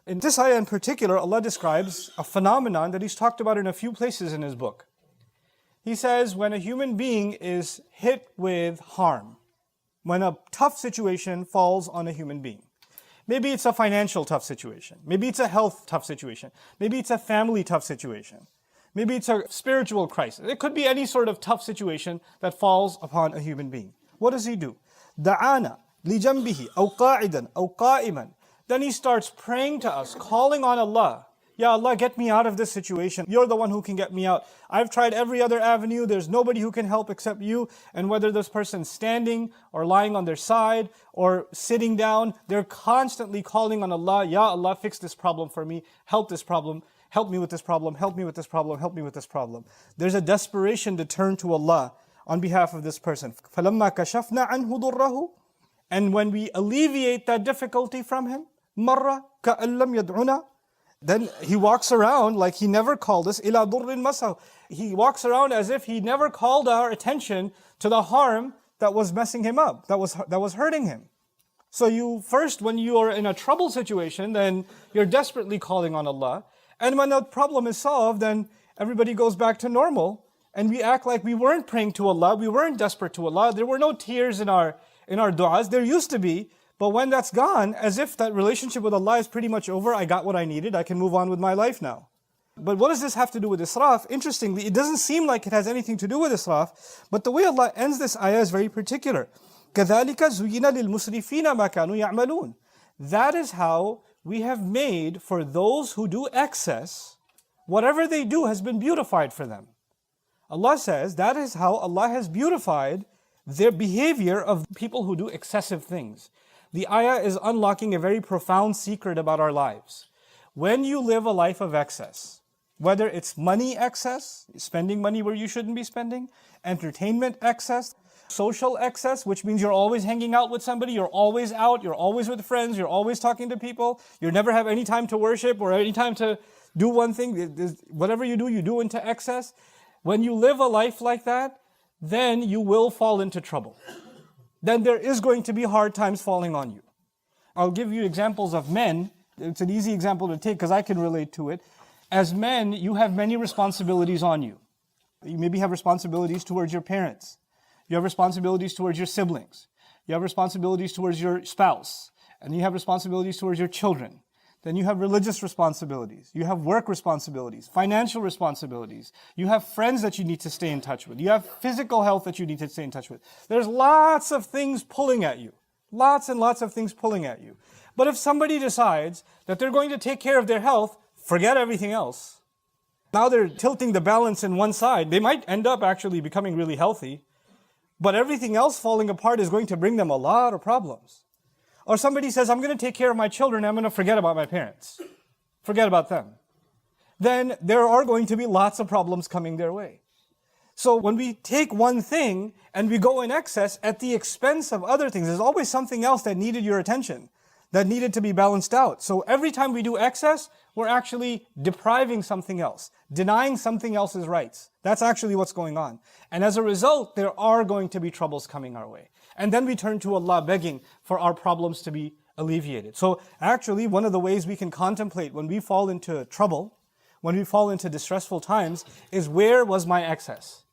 In this ayah in particular, Allah describes a phenomenon that He's talked about in a few places in His book. He says when a human being is hit with harm, when a tough situation falls on a human being. Maybe it's a financial tough situation. Maybe it's a health tough situation. Maybe it's a family tough situation. Maybe it's a spiritual crisis. It could be any sort of tough situation that falls upon a human being. What does he do? دَعَانَا لِجَنْبِهِ أَوْ قَاعِدًا أَوْ قَائِمًا. Then he starts praying to us, calling on Allah. Ya Allah, get me out of this situation. You're the one who can get me out. I've tried every other avenue. There's nobody who can help except you. And whether this person's standing or lying on their side or sitting down, they're constantly calling on Allah. Ya Allah, fix this problem for me. Help this problem. Help me with this problem. Help me with this problem. Help me with this problem. There's a desperation to turn to Allah on behalf of this person. فَلَمَّا كَشَفْنَا عَنْهُ ضُرَّهُ. And when we alleviate that difficulty from him, مَرَّ كَأَن لَّمْ يَدْعُنَا. Then he walks around like he never called us. إِلَى ضُرٍّ مَسَّهُ. He walks around as if he never called our attention to the harm that was messing him up, that was hurting him. So you first, when you are in a trouble situation, then you're desperately calling on Allah. And when the problem is solved, then everybody goes back to normal. And we act like we weren't praying to Allah, we weren't desperate to Allah. There were no tears in our du'as. There used to be. But when that's gone, as if that relationship with Allah is pretty much over, I got what I needed, I can move on with my life now. But what does this have to do with israf? Interestingly, it doesn't seem like it has anything to do with israf, but the way Allah ends this ayah is very particular. كَذَلِكَ زُيِّنَ لِلْمُسْرِفِينَ مَا كَانُوا يَعْمَلُونَ. That is how we have made for those who do excess, whatever they do has been beautified for them. Allah says that is how Allah has beautified their behavior of people who do excessive things. The ayah is unlocking a very profound secret about our lives. When you live a life of excess, whether it's money excess, spending money where you shouldn't be spending, entertainment excess, social excess, which means you're always hanging out with somebody, you're always out, you're always with friends, you're always talking to people, you never have any time to worship or any time to do one thing. Whatever you do into excess. When you live a life like that, then you will fall into trouble. Then there is going to be hard times falling on you. I'll give you examples of men. It's an easy example to take because I can relate to it. As men, you have many responsibilities on you. You maybe have responsibilities towards your parents. You have responsibilities towards your siblings. You have responsibilities towards your spouse. And you have responsibilities towards your children. Then you have religious responsibilities. You have work responsibilities, financial responsibilities. You have friends that you need to stay in touch with. You have physical health that you need to stay in touch with. There's lots of things pulling at you. Lots and lots of things pulling at you. But if somebody decides that they're going to take care of their health, forget everything else. Now they're tilting the balance in one side. They might end up actually becoming really healthy, but everything else falling apart is going to bring them a lot of problems. Or somebody says, I'm going to take care of my children, I'm going to forget about my parents. Forget about them. Then there are going to be lots of problems coming their way. So when we take one thing and we go in excess at the expense of other things, there's always something else that needed your attention, that needed to be balanced out. So every time we do excess, we're actually depriving something else, denying something else's rights. That's actually what's going on. And as a result, there are going to be troubles coming our way. And then we turn to Allah begging for our problems to be alleviated. So actually, one of the ways we can contemplate when we fall into trouble, when we fall into distressful times, is where was my excess?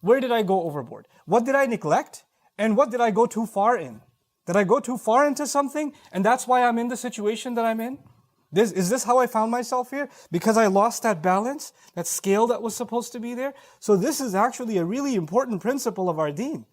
Where did I go overboard? What did I neglect? And what did I go too far in? Did I go too far into something? And that's why I'm in the situation that I'm in? Is this how I found myself here? Because I lost that balance, that scale that was supposed to be there? So this is actually a really important principle of our deen.